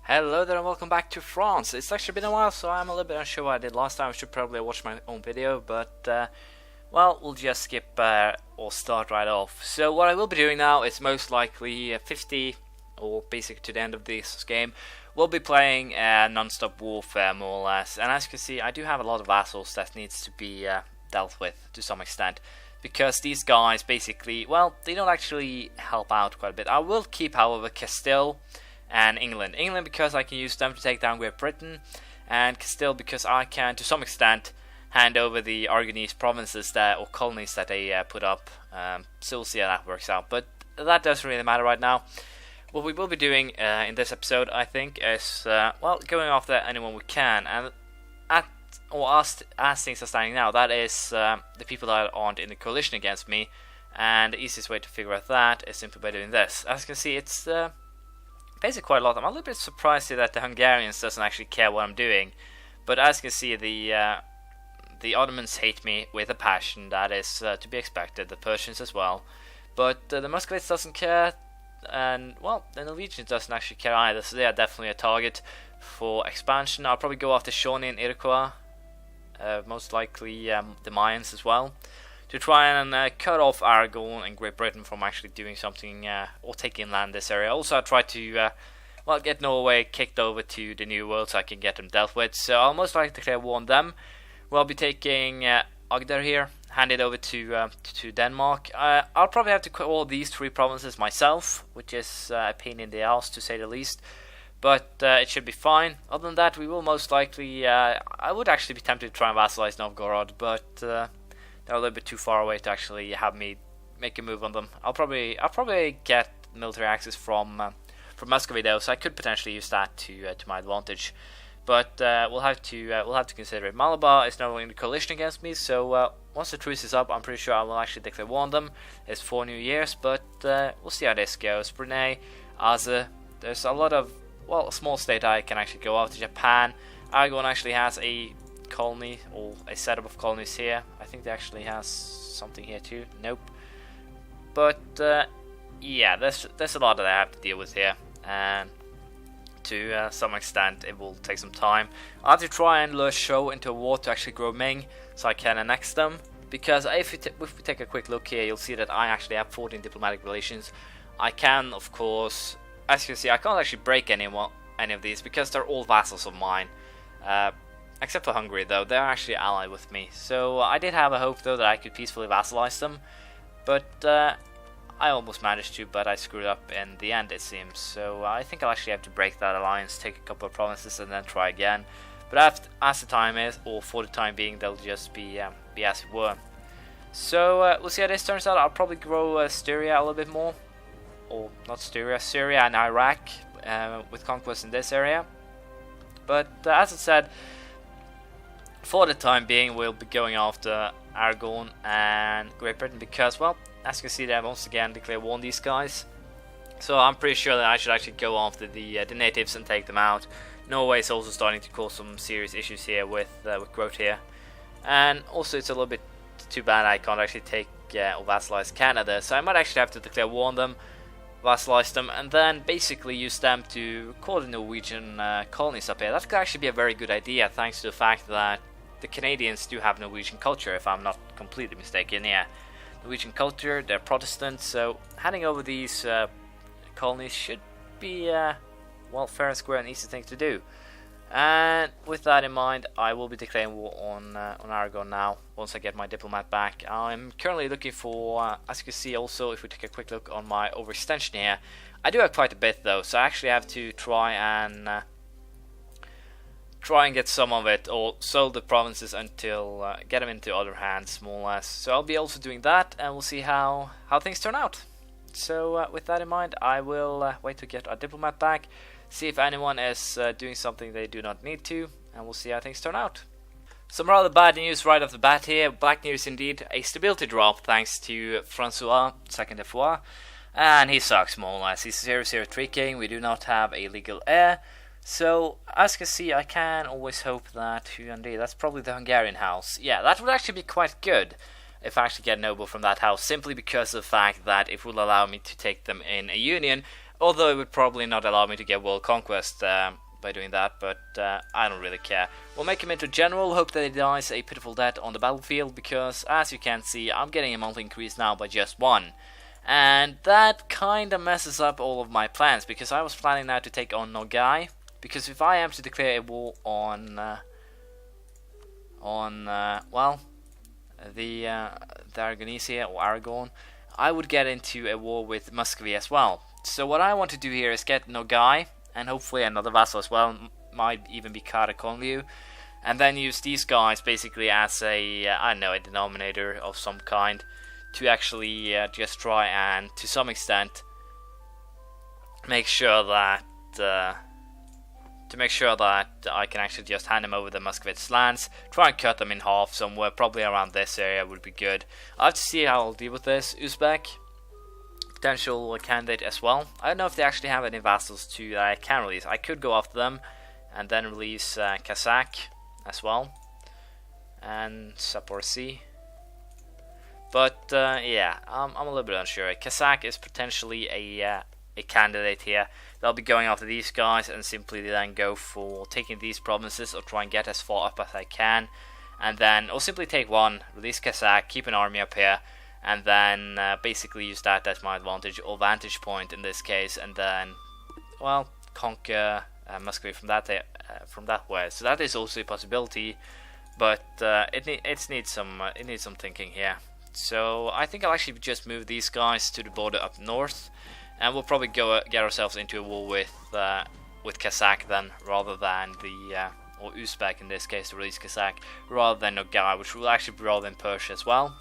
Hello there and welcome back to France. It's actually been a while, so I'm a little bit unsure what I did last time. I should probably watch my own video, but well, we'll just skip or start right off. So what I will be doing now is most likely 50, or basically to the end of this game, we'll be playing non-stop warfare more or less. And as you can see, I do have a lot of vassals that needs to be dealt with to some extent. Because these guys basically, well, they don't actually help out quite a bit. I will keep, however, Castile and England. England because I can use them to take down Great Britain, and Castile because I can, to some extent, hand over the Aragonese provinces that, or colonies that they put up. So we'll see how that works out. But that doesn't really matter right now. What we will be doing in this episode, I think, is well, going after anyone we can, and as things are standing now, that is the people that aren't in the coalition against me. And the easiest way to figure out that is simply by doing this. As you can see, it's basically quite a lot. I'm a little bit surprised that the Hungarians doesn't actually care what I'm doing, but as you can see, the Ottomans hate me with a passion. That is to be expected. The Persians as well, but the Muscovites doesn't care, and well, the Norwegians doesn't actually care either. So they are definitely a target for expansion. I'll probably go after Shawnee and Iroquois, most likely the Mayans as well, to try and cut off Aragon and Great Britain from actually doing something or taking land this area. Also, I'll try to well, get Norway kicked over to the New World so I can get them dealt with. So I'll most likely declare war on them. We'll be taking Agder here, hand it over to Denmark. I'll probably have to quit all these three provinces myself, which is a pain in the ass to say the least. But it should be fine. Other than that, we will most likely, I would actually be tempted to try and vassalize Novgorod, but they're a little bit too far away to actually have me make a move on them. I'll probably get military access from Muscovy though, so I could potentially use that to my advantage. But we'll have to consider it. Malabar is now in the coalition against me, so once the truce is up, I'm pretty sure I will actually declare war on them. It's 4 New Years, but we'll see how this goes. Brunei, Azer, there's a lot of, well, a small state I can actually go after. Japan, Aragon actually has a colony or a setup of colonies here. I think they actually has something here too. Nope. But yeah, there's a lot that I have to deal with here, and to some extent it will take some time. I have to try and lure Shou into a war to actually grow Ming so I can annex them, because if we take a quick look here, you'll see that I actually have 14 diplomatic relations. I can, of course, as you can see, I can't actually break any of these because they're all vassals of mine. Except for Hungary though, they're actually allied with me. So I did have a hope though that I could peacefully vassalize them, but I almost managed to, but I screwed up in the end it seems. So I think I'll actually have to break that alliance, take a couple of provinces and then try again. But as the time is, or for the time being, they'll just be as it were. So we'll see how this turns out. I'll probably grow Styria a little bit more. Or not Styria, Syria and Iraq with conquest in this area. But as I said, for the time being, we'll be going after Aragon and Great Britain because, well, as you can see, they once again declare war on these guys. So I'm pretty sure that I should actually go after the natives and take them out. Norway is also starting to cause some serious issues here with growth here, and also it's a little bit too bad I can't actually take or vassalize Canada. So I might actually have to declare war on them, vassalize them, and then basically use them to call the Norwegian colonies up here. That could actually be a very good idea, thanks to the fact that the Canadians do have Norwegian culture, if I'm not completely mistaken. Yeah, Norwegian culture, they're Protestant, so handing over these colonies should be well, fair and square and easy thing to do. And with that in mind, I will be declaring war on Aragon now, once I get my diplomat back. I'm currently looking for, as you can see also, if we take a quick look on my overextension here, I do have quite a bit though, so I actually have to try and get some of it, or sell the provinces until, get them into other hands, more or less. So I'll be also doing that, and we'll see how things turn out. So with that in mind, I will wait to get our diplomat back, see if anyone is doing something they do not need to, and we'll see how things turn out. Some rather bad news right off the bat here. Black news indeed. A stability drop thanks to Francois II de Foix, and he sucks more or less. He's 0-0 tricking. We do not have a legal heir. So as you can see, I can always hope that that's probably the Hungarian house. Yeah, that would actually be quite good if I actually get noble from that house, simply because of the fact that it will allow me to take them in a union Although it would probably not allow me to get world conquest by doing that, but I don't really care. We'll make him into general, hope that he dies a pitiful death on the battlefield, because as you can see, I'm getting a monthly increase now by just 1. And that kinda messes up all of my plans, because I was planning now to take on Nogai, because if I am to declare a war on the Aragonese or Aragon, I would get into a war with Muscovy as well. So what I want to do here is get Nogai, and hopefully another vassal as well, might even be Karakonliu, and then use these guys basically as a, I don't know, a denominator of some kind, to actually just try and, to some extent, make sure that I can actually just hand him over the Muscovit's lands, try and cut them in half somewhere, probably around this area would be good. I'll have to see how I'll deal with this. Uzbek, potential candidate as well. I don't know if they actually have any vassals that I can release. I could go after them and then release Kazakh as well, and Saporsi. But yeah, I'm a little bit unsure. Kazakh is potentially a candidate here. They'll be going after these guys and simply then go for taking these provinces or try and get as far up as I can, and then or simply take one, release Kazakh, keep an army up here, and then basically use that as my advantage or vantage point in this case, and then, well, conquer Muscovy from that way. So that is also a possibility, but it needs some thinking here. So I think I'll actually just move these guys to the border up north, and we'll probably go get ourselves into a war with Kazakh then, rather than or Uzbek in this case, to release Kazakh, rather than Nogai, which will actually brawl in Persia as well.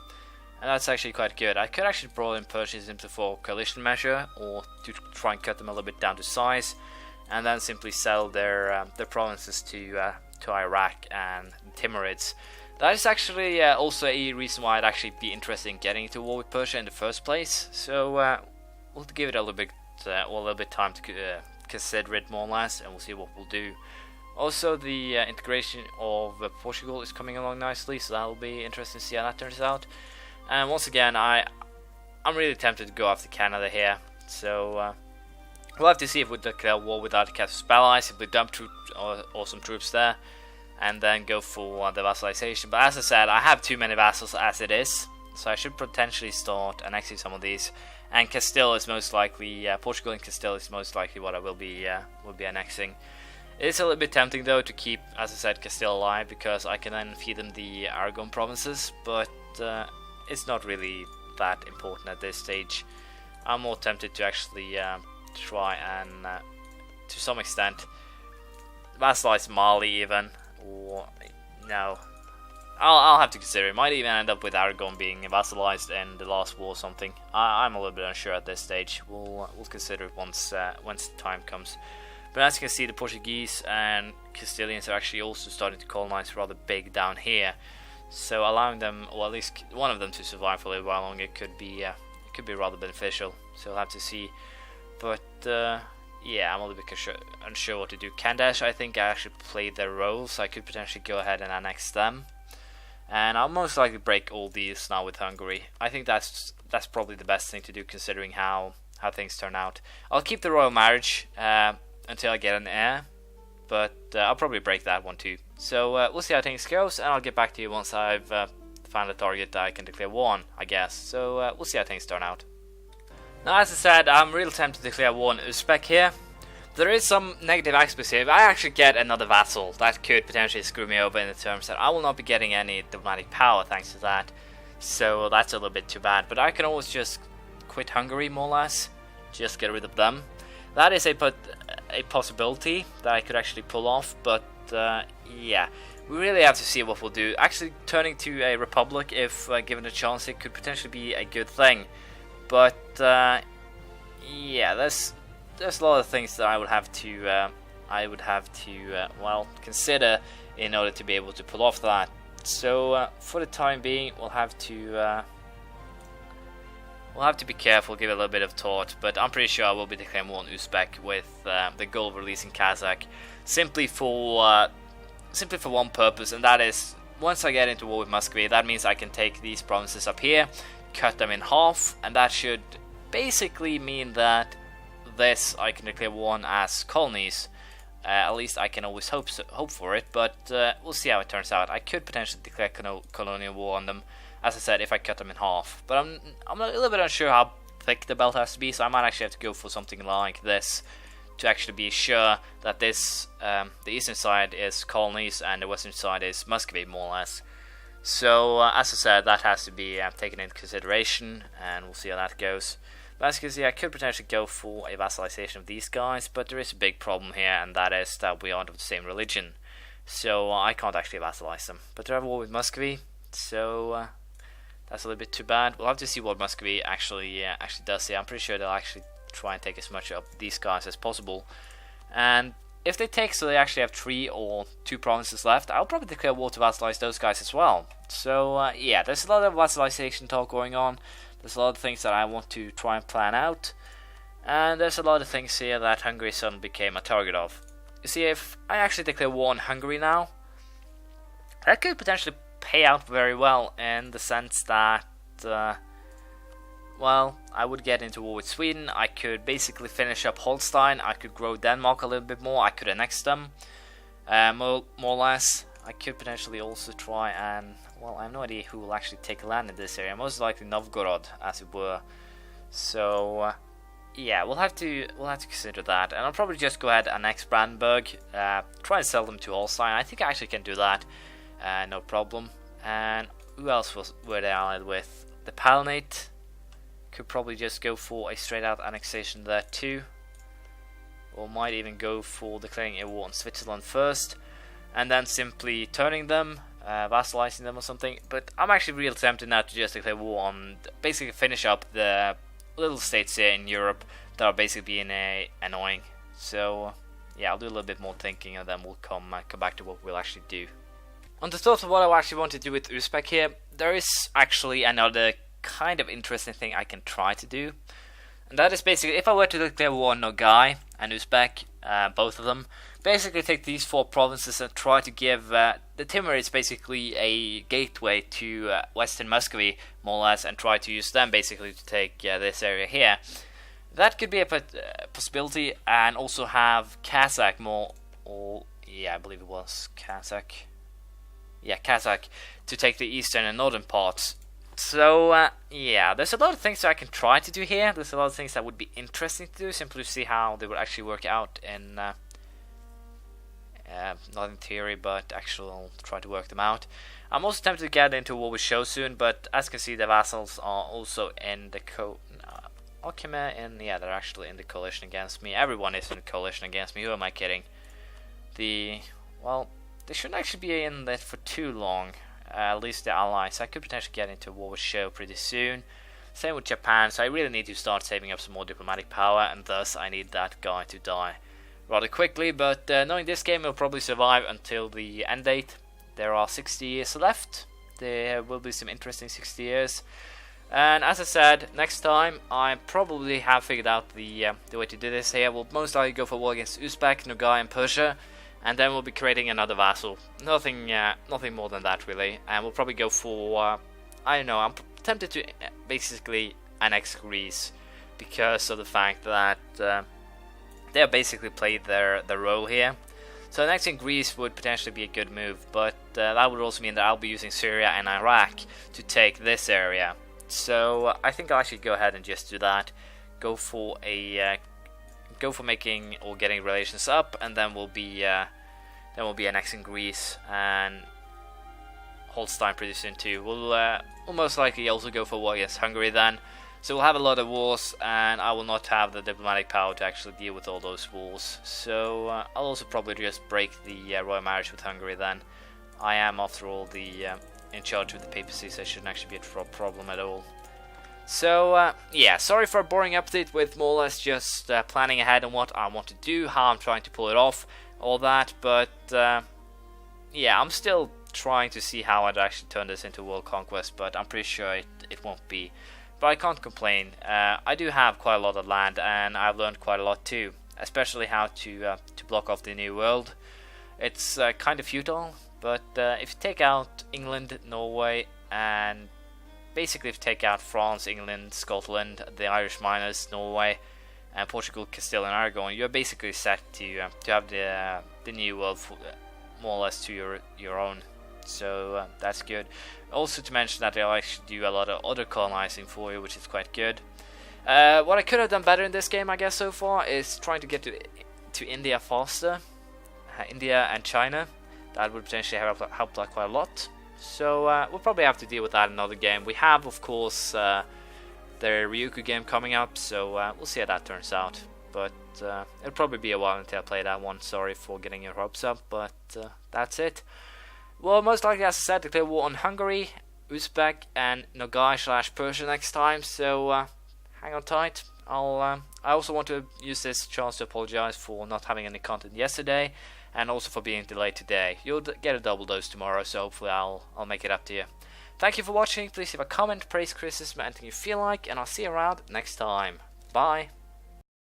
And that's actually quite good. I could actually brawl in Persia simply for coalition measure, or to try and cut them a little bit down to size, and then simply sell their provinces to Iraq and Timurids. That is actually also a reason why I'd actually be interested in getting into war with Persia in the first place. So we'll give it a little bit time to consider it more or less, and we'll see what we'll do. Also, the integration of Portugal is coming along nicely, so that'll be interesting to see how that turns out. And once again, I'm really tempted to go after Canada here. So we'll have to see if we declare war without a Casus Belli, simply dump some troops there, and then go for the vassalization. But as I said, I have too many vassals as it is, so I should potentially start annexing some of these. And Castile is most likely, Portugal and Castile is most likely what I will be annexing. It's a little bit tempting though to keep, as I said, Castile alive, because I can then feed them the Aragon provinces, but it's not really that important at this stage. I'm more tempted to actually try and, to some extent, vassalize Mali even, or no, I'll have to consider it. Might even end up with Aragon being vassalized in the last war or something. I'm a little bit unsure at this stage. We'll consider it once the time comes. But as you can see, the Portuguese and Castilians are actually also starting to colonize rather big down here. So allowing them, or at least one of them, to survive for a little while longer, it could be rather beneficial. So we'll have to see. But yeah, I'm a little bit unsure what to do. Kandash, I think I actually played their roles, so I could potentially go ahead and annex them. And I'll most likely break all these now with Hungary. I think that's probably the best thing to do, considering how things turn out. I'll keep the royal marriage until I get an heir, but I'll probably break that one too. So we'll see how things goes, and I'll get back to you once I've found a target that I can declare war on, I guess. So we'll see how things turn out. Now, as I said, I'm really tempted to declare war on Uzbek here. There is some negative aspects here. If I actually get another vassal, that could potentially screw me over in the terms that I will not be getting any diplomatic power thanks to that. So that's a little bit too bad. But I can always just quit Hungary, more or less. Just get rid of them. That is a possibility that I could actually pull off. But yeah, we really have to see what we'll do. Actually, turning to a republic, if given a chance, it could potentially be a good thing. But yeah, there's a lot of things that I would have to well, consider in order to be able to pull off that. So for the time being, we'll have to be careful, give it a little bit of thought. But I'm pretty sure I will be declaring war on Uzbek with the goal of releasing Kazakh, simply for one purpose, and that is, once I get into war with Muscovy, that means I can take these provinces up here, cut them in half, and that should basically mean that this, I can declare war on as colonies. At least I can always hope for it, but we'll see how it turns out. I could potentially declare colonial war on them, as I said, if I cut them in half. But I'm a little bit unsure how thick the belt has to be, so I might actually have to go for something like this to actually be sure that this the eastern side is colonies and the western side is Muscovy, more or less. So as I said, that has to be taken into consideration, and we'll see how that goes. But as you can see, I could potentially go for a vassalization of these guys, but there is a big problem here, and that is that we aren't of the same religion. So I can't actually vassalize them. But they're at war with Muscovy, so that's a little bit too bad. We'll have to see what Muscovy actually does here. I'm pretty sure they'll actually try and take as much of these guys as possible. And if they take, so they actually have 3 or 2 provinces left, I'll probably declare war to vassalize those guys as well. So yeah, there's a lot of vassalization talk going on. There's a lot of things that I want to try and plan out, and there's a lot of things here that Hungary suddenly became a target of. You see, if I actually declare war on Hungary now, that could potentially pay out very well in the sense that, well, I would get into war with Sweden, I could basically finish up Holstein, I could grow Denmark a little bit more, I could annex them, more or less. I could potentially also try and, well, I have no idea who will actually take land in this area. Most likely Novgorod, as it were. So yeah, we'll have to consider that, and I'll probably just go ahead and annex Brandenburg, try and sell them to Holstein. I think I actually can do that, no problem. And who else were they allied with? The Palatinate could probably just go for a straight out annexation there too, or might even go for declaring a war on Switzerland first, and then simply turning them, vassalizing them or something. But I'm actually real tempted now to just declare war on, basically finish up the little states here in Europe that are basically being annoying. So yeah, I'll do a little bit more thinking, and then we'll come back to what we'll actually do. On the thought of what I actually want to do with Uzbek here, there is actually another kind of interesting thing I can try to do. And that is basically, if I were to declare war on Nogai and Uzbek, both of them, basically take these 4 provinces and try to give the Timurids basically a gateway to Western Muscovy, more or less, and try to use them basically to take this area here. That could be a possibility, and also have Kazakh I believe it was Kazakh. Yeah, Kazakh, to take the eastern and northern parts. So yeah, there's a lot of things that I can try to do here. There's a lot of things that would be interesting to do, simply to see how they would actually work out in, not in theory, but actual try to work them out. I'm also tempted to get into war with Shosun, but as you can see, the vassals are also in the they're actually in the coalition against me. Everyone is in the coalition against me. Who am I kidding? They shouldn't actually be in that for too long. At least the allies. I could potentially get into war with Sho pretty soon. Same with Japan, so I really need to start saving up some more diplomatic power, and thus I need that guy to die rather quickly. But knowing this game, will probably survive until the end date. There are 60 years left. There will be some interesting 60 years. And as I said, next time I probably have figured out the way to do this here. We'll most likely go for war against Uzbek, Nogai, and Persia. And then we'll be creating another vassal. Nothing more than that, really. And we'll probably go for, I don't know, I'm tempted to basically annex Greece, because of the fact that they have basically played their role here. So annexing Greece would potentially be a good move, but that would also mean that I'll be using Syria and Iraq to take this area. So I think I'll actually go ahead and just do that. Go for making or getting relations up, and then we'll be annexing Greece and Holstein pretty soon too. We'll most likely also go for war against Hungary then. So we'll have a lot of wars, and I will not have the diplomatic power to actually deal with all those wars. So I'll also probably just break the royal marriage with Hungary then. I am, after all, in charge of the papacy, so it shouldn't actually be a problem at all. So yeah, sorry for a boring update with more or less just planning ahead on what I want to do, how I'm trying to pull it off, all that, but yeah, I'm still trying to see how I'd actually turn this into world conquest, but I'm pretty sure it won't be. But I can't complain. I do have quite a lot of land, and I've learned quite a lot too, especially how to block off the new world. It's kind of futile, but if you take out England, Norway, and basically if you take out France, England, Scotland, the Irish miners, Norway, and Portugal, Castile, and Aragon, you're basically set to have the new world more or less to your own. So that's good. Also to mention that they'll actually do a lot of other colonizing for you, which is quite good. What I could have done better in this game, I guess, so far is trying to get to India faster. India and China. That would potentially help quite a lot. So we'll probably have to deal with that in another game. We have, of course, the Ryukyu game coming up, so we'll see how that turns out. But it'll probably be a while until I play that one. Sorry for getting your hopes up, but that's it. Well, most likely, as I said, declare war on Hungary, Uzbek, and Nogai/Persia next time. So hang on tight. I also want to use this chance to apologize for not having any content yesterday, and also for being delayed today. You'll get a double dose tomorrow, so hopefully I'll make it up to you. Thank you for watching. Please leave a comment, praise, criticism, anything you feel like, and I'll see you around next time. Bye.